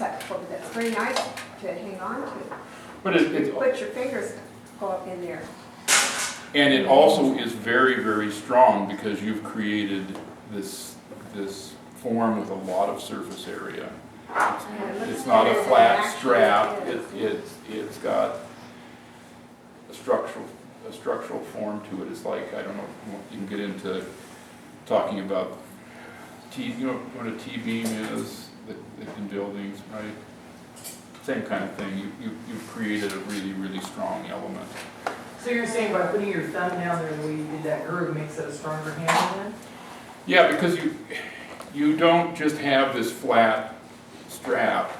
that's very nice to hang on to. But You put your fingers up in there. and it also is very, very strong because you've created this form with a lot of surface area. It's not a flat strap, it's got a structural form to it. It's like, I don't know, you can get into talking about you know what a T-beam is in buildings, right? Same kind of thing. You've created a really, really strong element. So you're saying by putting your thumb down there the way you did that groove makes it a stronger handle then? Yeah, because you don't just have this flat strap.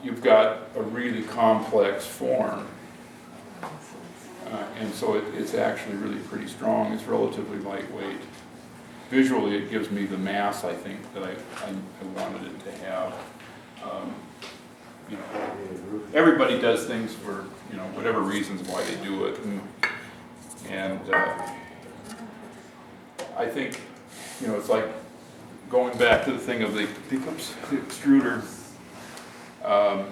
You've got a really complex form. And so it's actually really pretty strong. It's relatively lightweight. Visually, it gives me the mass, I think, that I wanted it to have. You know, everybody does things for, you know, whatever reasons why they do it. And I think, you know, it's like going back to the thing of the extruder. A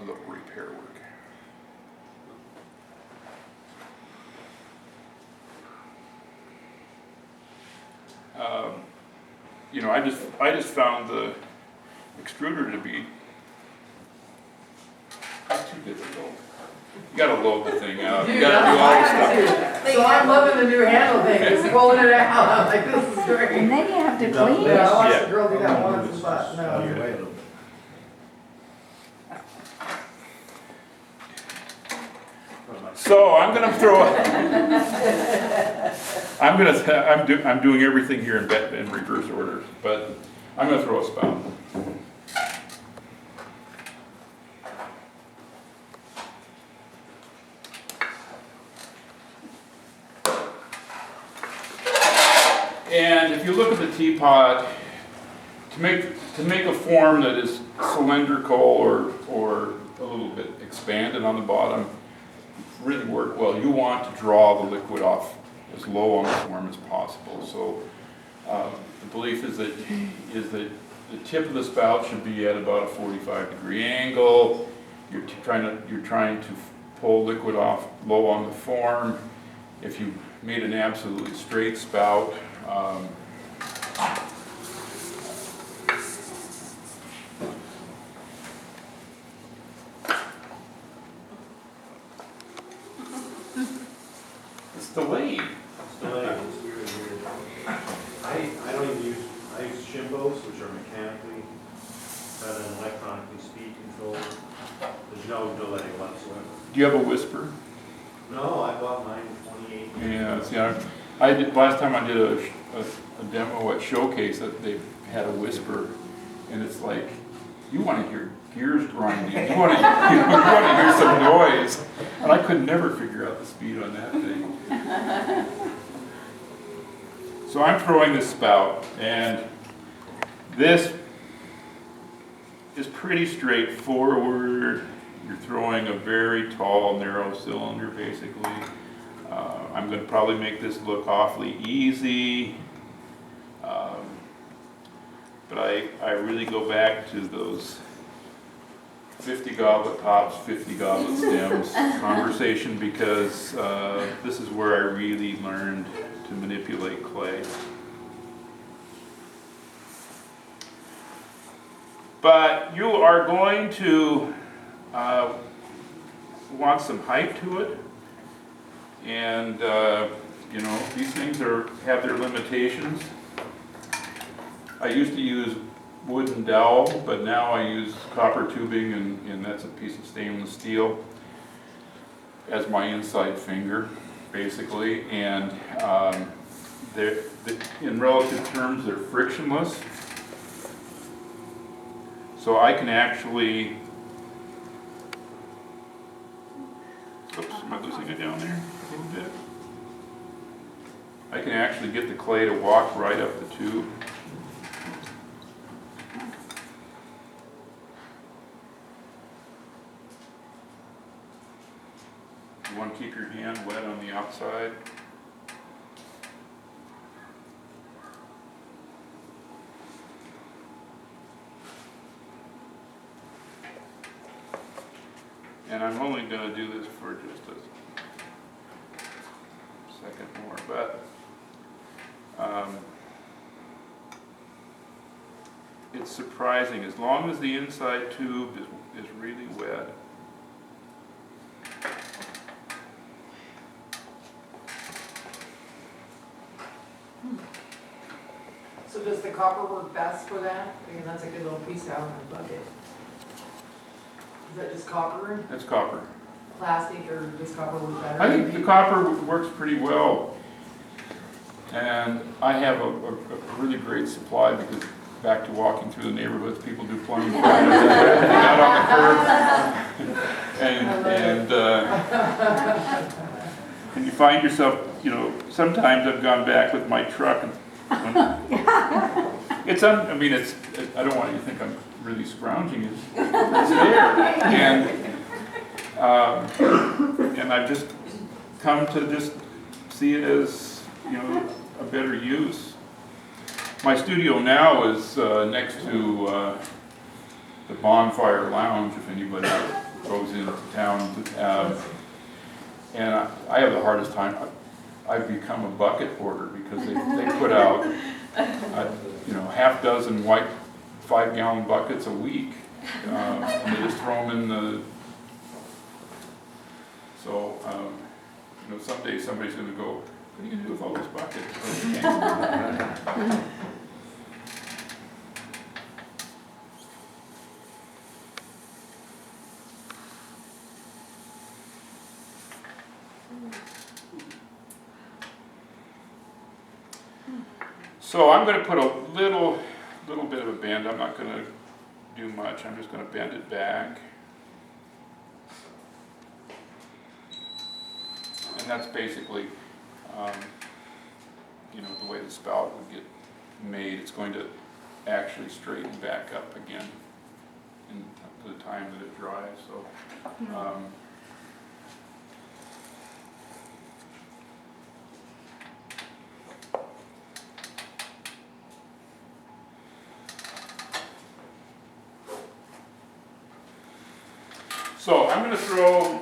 little repair work. You know, I just found the extruder to be not too difficult. You gotta load the thing out. You gotta do all the stuff. So I'm loving the new handle thing, just pulling it out, I'm like, this is great. And then you have to clean Yeah, I it. watched the girl do that once, but no. So I'm gonna throw. I'm doing everything here in reverse order, but I'm gonna throw a spout. And if you look at the teapot, to make a form that is cylindrical or a little bit expanded on the bottom, really work well. You want to draw the liquid off as low on the form as possible. So the belief is that the tip of the spout should be at about a 45-degree angle. You're trying to pull liquid off low on the form. If you made an absolutely straight spout, it's delayed. I don't even use, I use Shimbos, which are mechanically rather than electronically speed controlled. There's no delay whatsoever. Do you have a whisper? No, I bought mine in 28 years. Yeah, see, I did, last time I did a demo at Showcase, that they had a whisper, and it's like, you want to hear gears grinding, you want to hear some noise, and I could never figure out the speed on that thing. So I'm throwing this spout, and this is pretty straightforward. You're throwing a very tall, narrow cylinder, basically. I'm going to probably make this look awfully easy, but I really go back to those 50 goblet tops, 50 goblet stems conversation, because this is where I really learned to manipulate clay. But you are going to want some height to it, and you know, these things have their limitations. I used to use wooden dowel, but now I use copper tubing, and that's a piece of stainless steel as my inside finger, basically. And in relative terms, they're frictionless. So I can actually, oops, am I losing it down there a little bit? I can actually get the clay to walk right up the tube. You want to keep your hand wet on the outside. And I'm only gonna do this for just a second more, but, it's surprising, as long as the inside tube is really wet. So does the copper work best for that? I mean, that's a good little piece out in the bucket. Is that just copper, That's copper. plastic, or does copper work better? I think the copper works pretty well. And I have a really great supply because back to walking through the neighborhoods, people do plumbing projects out on the curb. And you find yourself, you know, sometimes I've gone back with my truck and I don't want you to think I'm really scrounging, it's there. And I've just come to just see it as, you know, a better use. My studio now is next to the Bonfire Lounge, if anybody goes into town. And I have the hardest time. I've become a bucket hoarder because they put out, you know, half dozen white 5-gallon buckets a week. And they just throw them in the, so, you know, someday somebody's gonna go, what are you gonna do with all those buckets? So I'm going to put a little bit of a bend. I'm not going to do much. I'm just going to bend it back. And that's basically, you know, the way the spout would get made. It's going to actually straighten back up again in the time that it dries. So. So I'm going to throw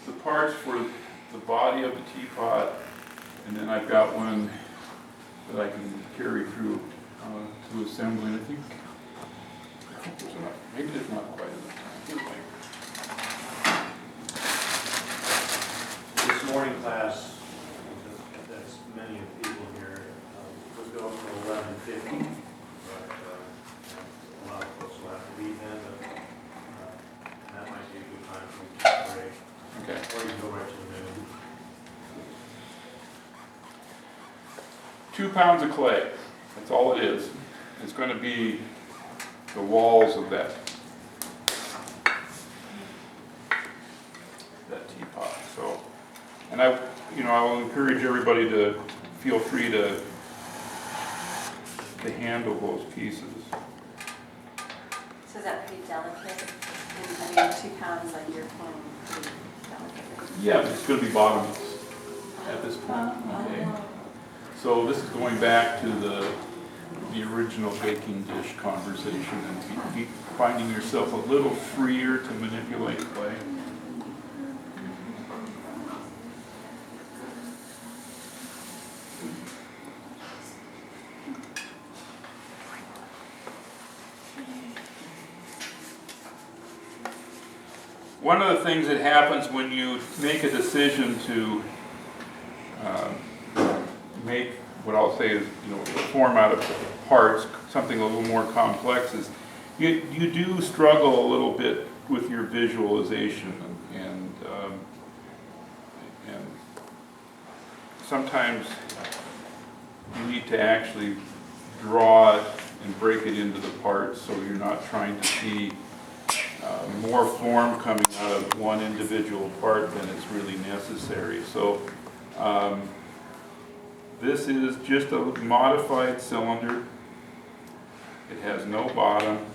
the parts for the body of the teapot, and then I've got one that I can carry through to assembly. And I think there's enough, maybe there's not quite enough time. This morning class, that's many of the people here, was going till 11:50. But a lot of folks will have to leave then, but that might be a good time for you to break. Okay. Or you can go right to the noon. 2 pounds of clay. That's all it is. It's going to be the walls of that teapot. So, and I will encourage everybody to feel free to handle those pieces. So is that pretty delicate? And, I mean, 2 pounds like you're pulling pretty delicate. Yeah, but it's going to be bottomless at this point. Okay. So this is going back to the original baking dish conversation and finding yourself a little freer to manipulate clay. One of the things that happens when you make a decision to make what I'll say is, you know, form out of parts, something a little more complex, is you do struggle a little bit with your visualization, and sometimes you need to actually draw it and break it into the parts so you're not trying to see more form coming out of one individual part than is really necessary. So this is just a modified cylinder. It has no bottom.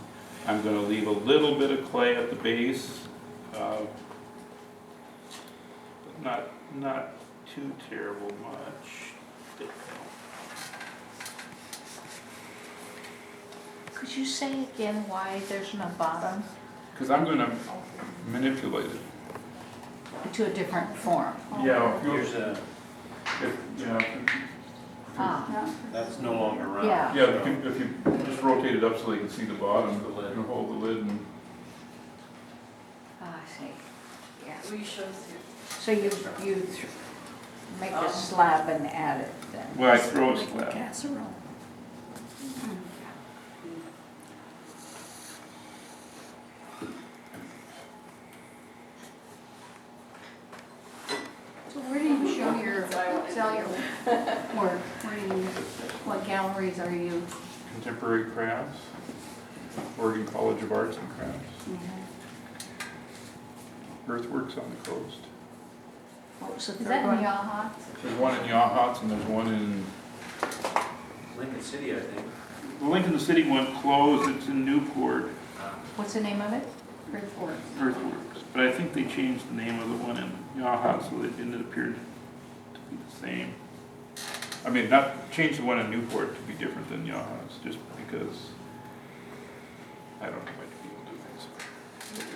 I'm going to leave a little bit of clay at the base, but not too terrible much. Could you say again why there's no bottom? because I'm gonna manipulate it. To a different form. Yeah, if Here's you, a, Ah, that's no longer round. Yeah. yeah, if you just rotate it up so they can see the bottom, the lid, and hold the lid and, I see, yeah. We shows you. So you make a slab and add it then? well, I throw a Like a slab. casserole. So where do you show sell your work? What galleries are you? Contemporary crafts, Oregon College of Arts and Crafts, Earthworks on the coast. What was the Is third that in one? Yahats? There's one in Yachats and there's one in, Lincoln City, I think. the Lincoln City one closed, it's in Newport, What's the name of it? Earthworks. Earthworks. But I think they changed the name of the one in Yachats so it didn't appear to be the same. I mean, not change the one in Newport to be different than Yachats, just because I don't know why people do things.